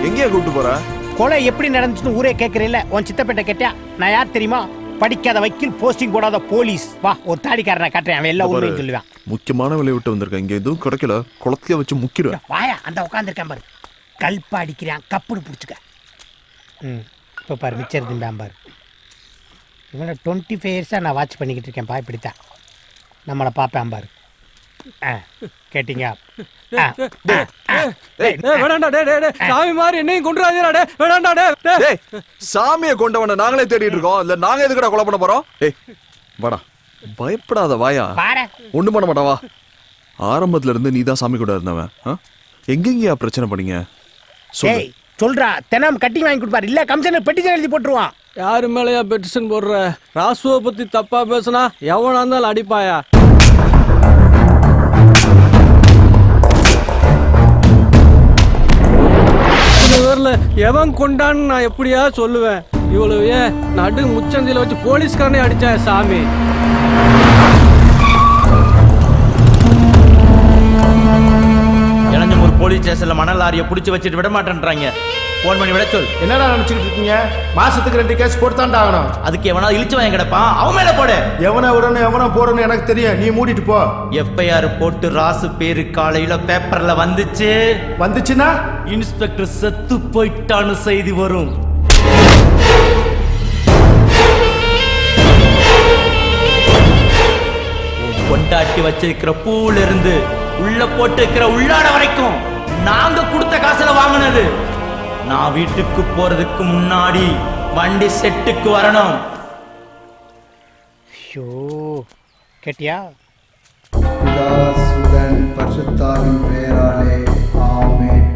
எங்கேயா கூப்பிட்டு போற? கொலை எப்படி நடந்துச்சுன்னு ஊரே கேட்கறீல்ல, உன் சித்தப்பேட்டை கேட்டியா? நான் யார் தெரியுமா? படிக்காத வக்கீல், போஸ்டிங் போடாத போலீஸ். வா, ஒரு தாடிக்காரனை காட்டுறேன், அவன் எல்லா உண்மையும் சொல்லுவான். முக்கியமான வேலையை விட்டு வந்திருக்கேன், இங்க எதுவும் கிடைக்கல, குளத்தைய வச்சு முக்கிடுவேன். வாயா, அந்த உட்காந்துருக்கேன் பாரு, கல்பா அடிக்கிறான், கப்புடு பிடிச்சிக்க. இப்போ பாரு, மிச்சர் திம்பான் பாரு. இவனை 25 இயர்ஸாக நான் வாட்ச் பண்ணிக்கிட்டு இருக்கேன் பா, இப்படித்தான் நம்மளை பார்ப்பேன் பாரு. கேட்டீங்க? சாமி மாதிரி என்னையும் கொண்டு சாமியை கொண்டவன நாங்களே தேடிட்டு இருக்கோம், இல்ல நாங்க எதுக்குடா கொலை பண்ண போறோம்? ஏய் வாடா, பயப்படாத, வாயா, ஒண்ணு பண்ண மாட்டாவா. ஆரம்பத்துல இருந்து நீ தான் சாமி கூட இருந்தவன். எங்கெங்கயா பிரச்சனை பண்ணீங்க சொல்றா? தினம் கட்டிங் வாங்கி கொடுப்பாரு, இல்ல கமிஷனர் பெட்டிஷன் எழுதி போட்டுருவான். யாரு மேலயா பெட்டிஷன் போடுற? ராசுவ பத்தி தப்பா பேசுனா எவனா இருந்தாலும் அடிப்பாயா? எவன் கொண்டான்னு நான் எப்படியா சொல்லுவேன்? இவ்வளவு ஏன் நடு முச்சந்தில வச்சு போலீஸ்காரனே அடிச்சா சாமி. இளஞ்சமூர் போலீஸ் ஸ்டேஷன்ல மணல் லாரியை பிடிச்சி வச்சுட்டு விட மாட்டேன்றாங்க. போன் பண்ணி விட சொல். என்னடா நினைச்சுக்கிட்டு இருக்கீங்க? மாசத்துக்கு 2 கேஸ் போட்டுதான்டா ஆகணும். அதுக்கு எவனா இழிச்சு வாங்கி கிடப்பான், அவன் மேல போடு. எவனை விடணும் எவனை போடணும் எனக்கு தெரியும், நீ மூடிட்டு போ. எஃப்ஐஆர் போட்டு ராசு பேரு காலையில பேப்பர்ல வந்துச்சுன்னா இன்ஸ்பெக்டர் செத்து போயிட்டான்னு செய்தி வரும். கொண்டாட்டி வச்சிருக்கிற பூல இருந்து உள்ள போட்டு இருக்கிற உள்ளாட வரைக்கும் நாங்க கொடுத்த காசுல வாங்கினது. நான் வீட்டுக்கு போறதுக்கு முன்னாடி வண்டி செட்டுக்கு வரணும். கேட்டியா? பிதாசுதன் பரிசுத்தாவின் பெயராலே ஆமென்.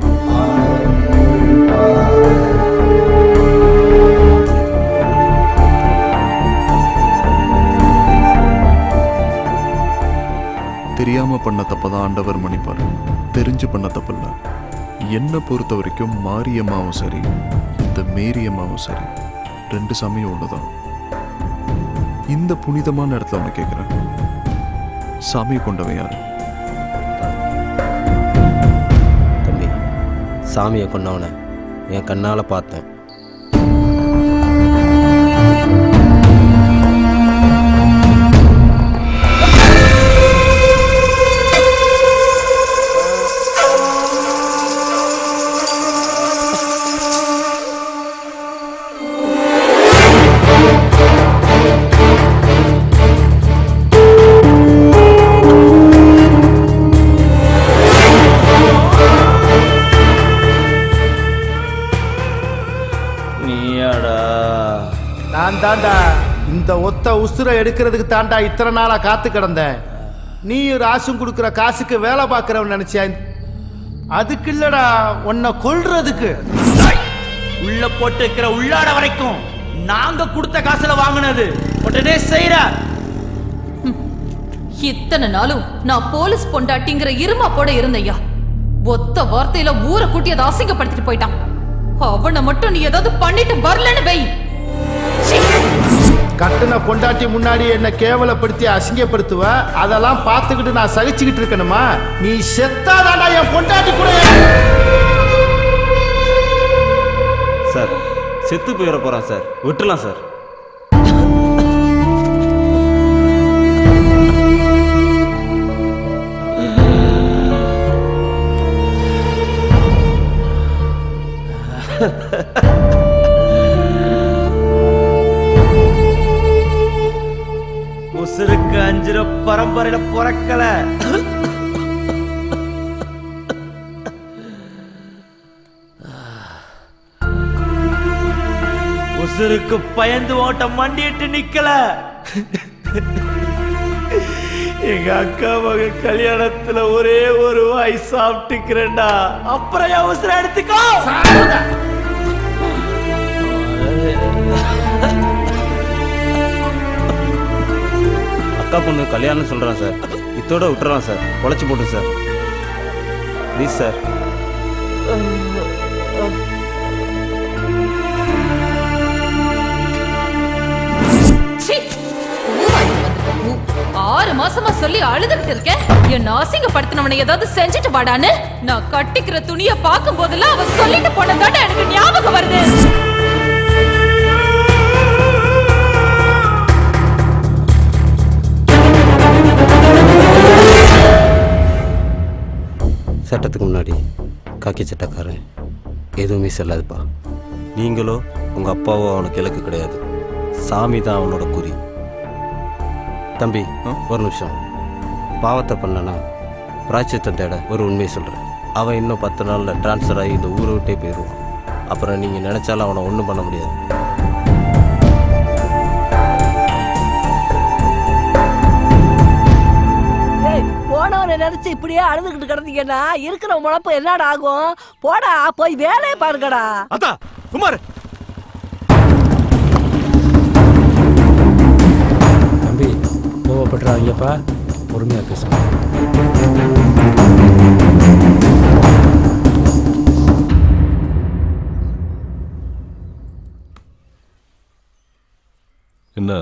தெரியாம பண்ண தப்பதான் ஆண்டவர் மன்னிப்பார், தெரிஞ்சு பண்ண தப்பில்ல. என்னை பொறுத்த வரைக்கும் மாரியம்மாவும் சரி, இந்த மேரியம்மாவும் சரி, 2 சாமியும் ஒண்ணுதான். இந்த புனிதமான இடத்துல அவனை கேட்கிறேன், சாமியை கொண்டவன் யாரு? தம்பி, சாமியை கொண்டவனை என் கண்ணால பார்த்தேன். நான் தாண்டா இந்த ஒத்த உசுரை எடுக்கிறதுக்கு தாண்டா இத்தனை நாளா காத்து கிடந்தேன். நீயும் ராசும் கொடுக்குற காசுக்கு வேலை பார்க்கிறவன் நினைச்சியா? அதுக்கு இல்லடா, உன்னை கொல்றதுக்கு. உள்ள போட்டு இருக்கிற உள்ளாட வரைக்கும் நாங்க கொடுத்த காசுல வாங்கினது. உடனே செய்யற. இத்தனை நாளும் நான் போலீஸ் பொண்டாட்டிங்கிற இருமா போட இருந்தையா, ஒத்த வார்த்தையில ஊரை கூட்டி அதை அசிங்கப்படுத்திட்டு போயிட்டான். அவனை மட்டும் நீ ஏதாவது பண்ணிட்டு வரலன்னு வை. கட்டுன பொண்டாட்டி முன்னாடி என்ன கேவலப்படுத்தி அசிங்கப்படுத்துவ, அதெல்லாம் பார்த்துக்கிட்டு நான் சகிச்சுக்கிட்டு இருக்கணுமா? நீ செத்தாதாடா என் பொண்டாட்டி கூட. சார், செத்து போயிட போறான் சார், விட்டுலாம் சார். உசுருக்கு 5 பரம்பரையில பிறக்கல. உசுருக்கு பயந்து ஓட்ட மண்டிட்டு நிக்கல. எங்க அக்கா மக கல்யாணத்துல ஒரே ஒரு வாய் சாப்பிட்டுக்கிறேன்டா, அப்புறம் என் உசுர எடுத்துக்கோ. அக்கா பொண்ணு கல்யாணம் சொல்றான் சார், இத்தோட விட்டுறான் சார், உழைச்சி போட்டு சார், ப்ளீஸ் சார். 6 மாசமா சொல்லி அழுதுகிட்டு இருக்கேன். என்ன அசிங்கப்படுத்தினவனை ஏதாவது செஞ்சுட்டு வாடான்னு. நான் கட்டிக்கிற துணியை பார்க்கும் போதெல்லாம் அவன் சொல்லிட்டு போனதாட எனக்கு ஞாபகம் வருது. சட்டத்துக்கு முன்னாடி காக்கி சட்டக்காரன் எதுவுமே செல்லாதுப்பா. நீங்களோ உங்கள் அப்பாவோ அவனுக்கு இலக்கு கிடையாது. சாமி தான் அவனோட குறி. தம்பி, ஒரு நிமிஷம். பாவத்தை பண்ணனா பிராய்ச்சித்தம் தேட ஒரு உண்மையை சொல்கிறேன். அவன் இன்னும் 10 நாளில் ட்ரான்ஸ்ஃபர் ஆகி இந்த ஊரை விட்டே போயிடுவான். அப்புறம் நீங்கள் நினச்சாலும் அவனை ஒன்றும் பண்ண முடியாது. போனவனை நினைச்சு இப்படியே அழுதுகிட்டு கிடந்தீங்கன்னா இருக்கிற முழப்பு என்னடா ஆகும்? போடா, போய் வேலையை பாருங்கடா. அத்தா குமார், தம்பி கோவப்படுறாங்கப்பா, பொறுமையாக பேசுங்க. என்ன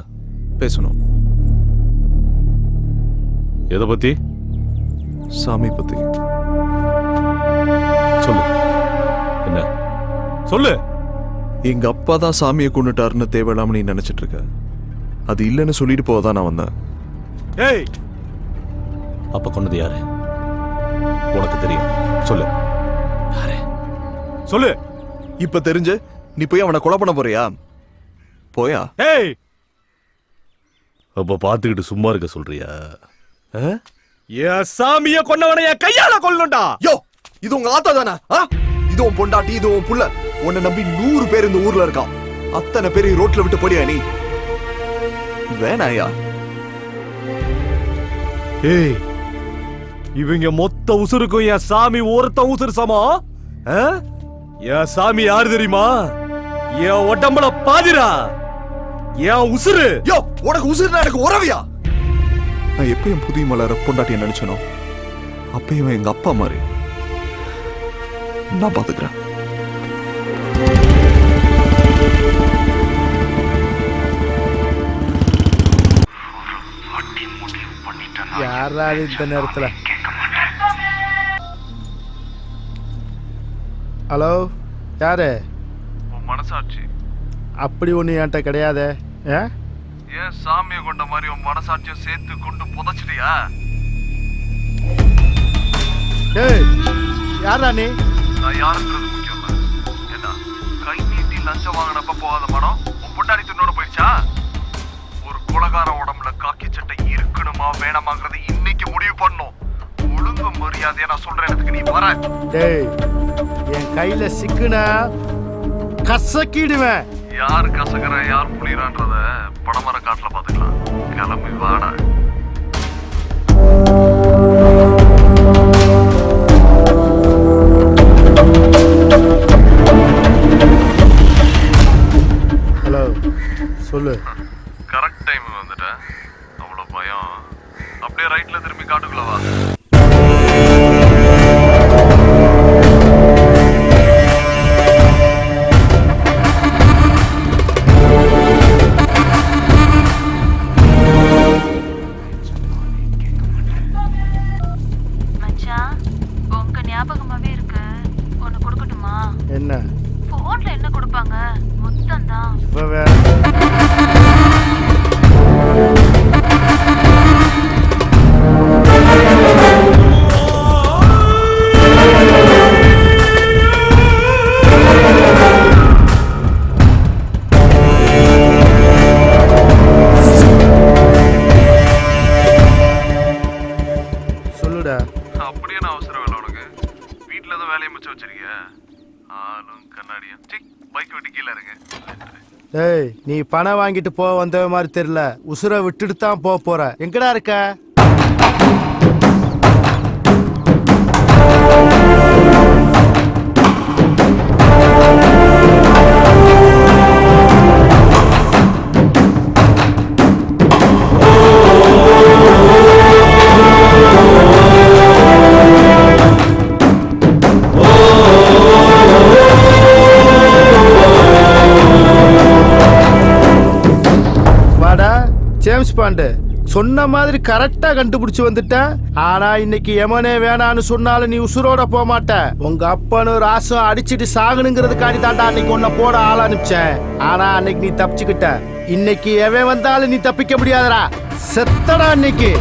பேசணும்? எதை பத்தி? சாமி பத்தி. சொல்லு. என்ன சொல்லு? எங்க அப்பா தான் சாமியை கொண்டுட்டாருன்னு தேவையில்லாம நீ நினைச்சிட்டு இருக்க. அது இல்லைன்னு சொல்லிட்டு போதான் நான் வந்தேன். ஏய், அப்ப கொண்டது யாரு? உனக்கு தெரியும். சொல்லு. யாரு? சொல்லு. இப்ப தெரிஞ்சு நீ போய் அவனை கொலை பண்ண போறியா? போயா? ஏய், அப்ப பாத்துக்கிட்டு சும்மா இருக்க சொல்றியா? என் சாமிய கொன்னவனை என் கையால கொல்லணும்டா. யோ, இது உங்க ஆத்தா தானே? இது உன் பொண்டாட்டி, இது உன் புள்ள. உன்னை நம்பி 100 பேர் இந்த ஊர்ல இருக்கான். அத்தனை பேரை ரோட்ல விட்டு போடியா நீ? வேணாயா? ஏய், இவங்க மொத்த உசுருக்கும் என் சாமி ஒருத்த உசுறு சமம். என் சாமி யாரு தெரியுமா? என் உடம்புல பாதிரா. என் உசுரு. யோ, உனக்கு உசுறுனா எனக்கு உறவியா? நான் எப்பயும் புதிய மலர பொண்டாட்டிய நினைச்சனோ அப்பயும் எங்க அப்பா மாதிரி. நான் பாத்துக்கிறேன். யாராவது இந்த நேரத்துல? ஹலோ, யாரு? மனசாட்சி அப்படி ஒண்ணு என்கிட்ட கிடையாதே. ஏன் சாமியை கொண்ட மாதிரி உன் மனசாட்சியும் சேர்த்து கொண்டு புதைச்சிட்டியா? ஏய், யாரா நீ? நான் யாருன்றது முக்கியம் இல்ல. என்ன கை நீட்டி லஞ்சம் வாங்கினப்ப போகாத மனம் உன் பொண்டாடி துண்ணோட போயிடுச்சா? ஒரு கொலகார உடம்புல காக்கி சட்டை இருக்கணுமா வேணாமாங்கிறத இன்னைக்கு முடிவு பண்ணும். ஒழுங்கு மரியாதையா நான் சொல்ற இடத்துக்கு நீ வர. டேய், என் கையில சிக்குன கசக்கிடுவேன். யார் கசகர யார் புளியறான்றத படமர காட்டுல பாத்துக்கலாம். கிளம்பி வாடா. ஹலோ, சொல்லு. கரெக்ட் டைம் வந்துட்டேன். அவ்வளவு பயம். அப்படியே ரைட்ல திரும்பி காட்டுக்குள்ள வா. என்ன போன்ல என்ன கொடுப்பாங்க? மொத்தம் தான். இப்ப வேற சொல்லுடா. அப்படியே நான் அவசரம் வேலை உனக்கு. வீட்டுல தான் வேலையை மிச்சம் வச்சிருக்கிய. ஆளும் கண்ணாடியும் பைக் விட்டு கீழே இருக்கு. ஏய், நீ பணம் வாங்கிட்டு போக வந்த மாதிரி தெரியல. உசுரை விட்டுட்டு தான் போக போற. எங்கடா இருக்க? ஜேம்ஸ் பாண்டு, சொன்ன மாதிரி கரெக்டா கண்டுபிடிச்சு வந்துட்ட. ஆனா இன்னைக்கு எமனே வேணான்னு சொன்னாலும் நீ உசுரோட போக மாட்ட. உங்க அப்பனும் ராசும் அடிச்சிட்டு சாகணுங்கிறதுக்காண்டி தாண்டா அன்னைக்கு உன்னை போட ஆள் அனுப்பிச்சேன். ஆனா அன்னைக்கு நீ தப்பிச்சுக்கிட்ட. இன்னைக்கு எவன் வந்தாலும் நீ தப்பிக்க முடியாதடா. செத்தடா இன்னைக்கு.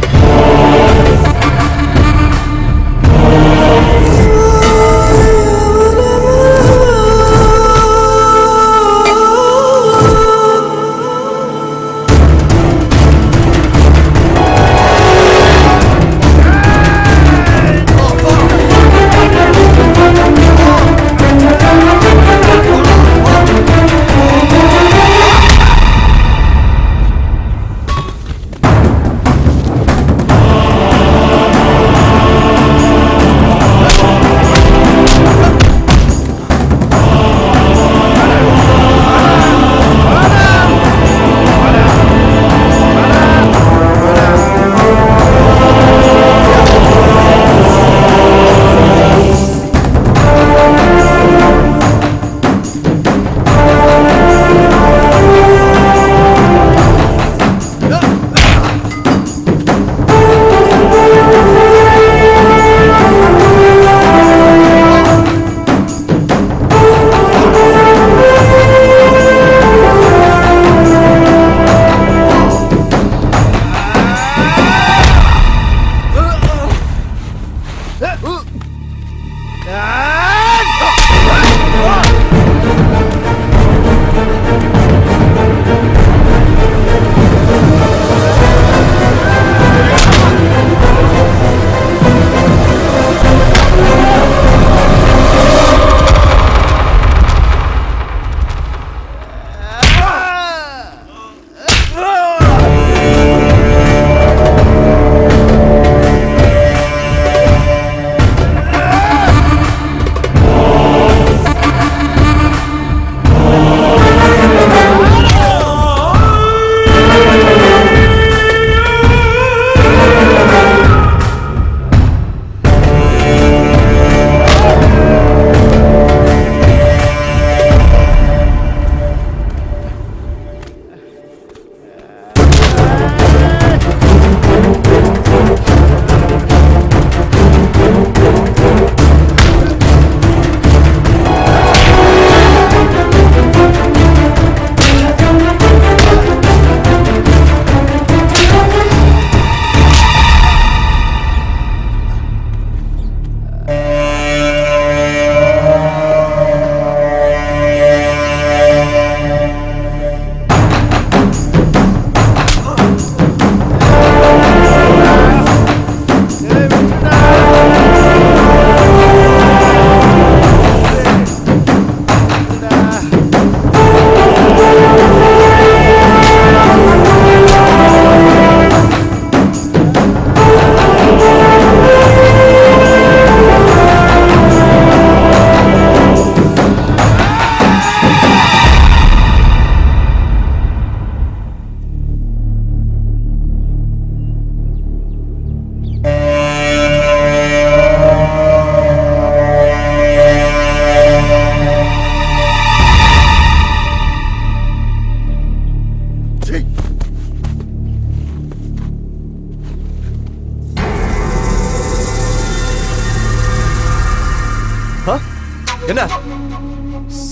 என்ன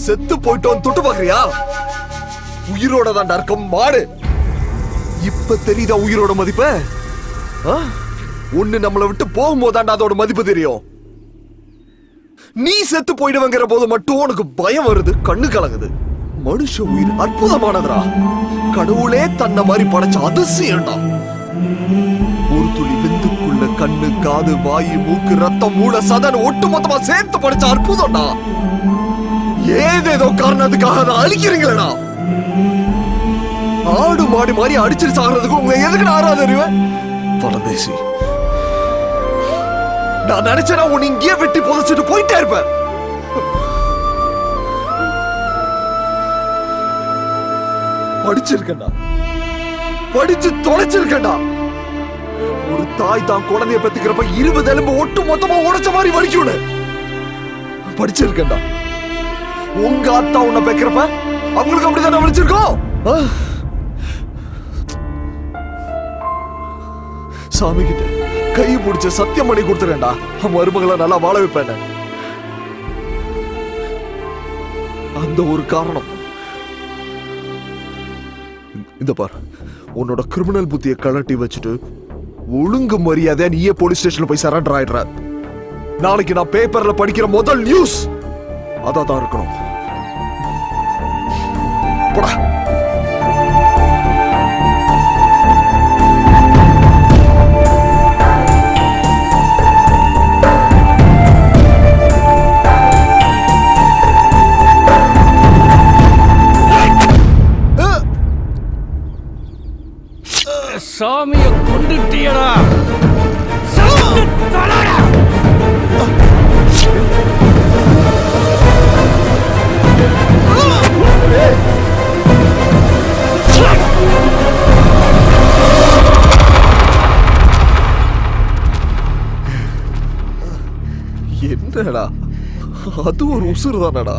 செத்து போயிட்டோம் தொட்டு பாக்குறியா? உயிரோட தான் இருக்கும் மாடு. இப்ப தெரியுதா உயிரோட மதிப்பு? ஒண்ணு நம்மளை விட்டு போகும்போதாண்டா அதோட மதிப்பு தெரியும். நீ செத்து போயிடுவங்கிற போது மட்டும் உனக்கு பயம் வருது, கண்ணு கலங்குது. மனுஷ உயிர் அற்புதமானதுடா. கடவுளே தன்னை மாதிரி படைச்ச அதிசயம்டா. ஒரு துளி விந்துக்குள்ள கண்ணு, காது, வாயு, மூக்கு, ரத்தம், மூளை, சதன் ஒட்டு மொத்தமா சேர்த்து படைச்ச அற்புதம்டா. ஏதேதோ காரணத்துக்காக அதை அழிக்கிறீங்களா? ஆடு மாடு மாதிரி அடிச்சிட்டு சாகிறதுக்கு உங்க எதுக்கு ஆறாது அறிவேன் பரதேசி. நான் நினைச்சேன்னா உன்னை இங்கேயே வெட்டி புதைச்சிட்டு போயிட்டே இருப்பேன். படிச்சிருக்கேன்டா, படிச்சு தொலைச்சிருக்கேன்டா. ஒரு தாய் தான் குழந்தைய பெத்துக்கிறப்ப 20 எலும்பு ஒட்டு மொத்தமா உடைச்ச மாதிரி வலிக்கும்னு படிச்சிருக்கேன்டா. உங்க அத்தா உன்னை பெக்கிறப்ப அவங்களுக்கு அப்படிதான் வலிச்சிருக்கோம். சாமி கிட்ட கை பிடிச்ச சத்தியம் பண்ணி கொடுத்துறேன்டா மருமகளை நல்லா வாழ வைப்பேன். அந்த ஒரு காரணம். இந்த பார், உன்னோட கிரிமினல் புத்தியை கலட்டி வச்சுட்டு ஒழுங்கு மரியாதையா நீயே போலீஸ் ஸ்டேஷன்ல போய் சரண்டர் ஆயிடுற. நாளைக்கு நான் பேப்பர்ல படிக்கிற முதல் நியூஸ் அதான் இருக்கணும். போடா. சாமிய கொண்டுட்டியடா. என்னடா அது ஒரு உசுறு தானடா.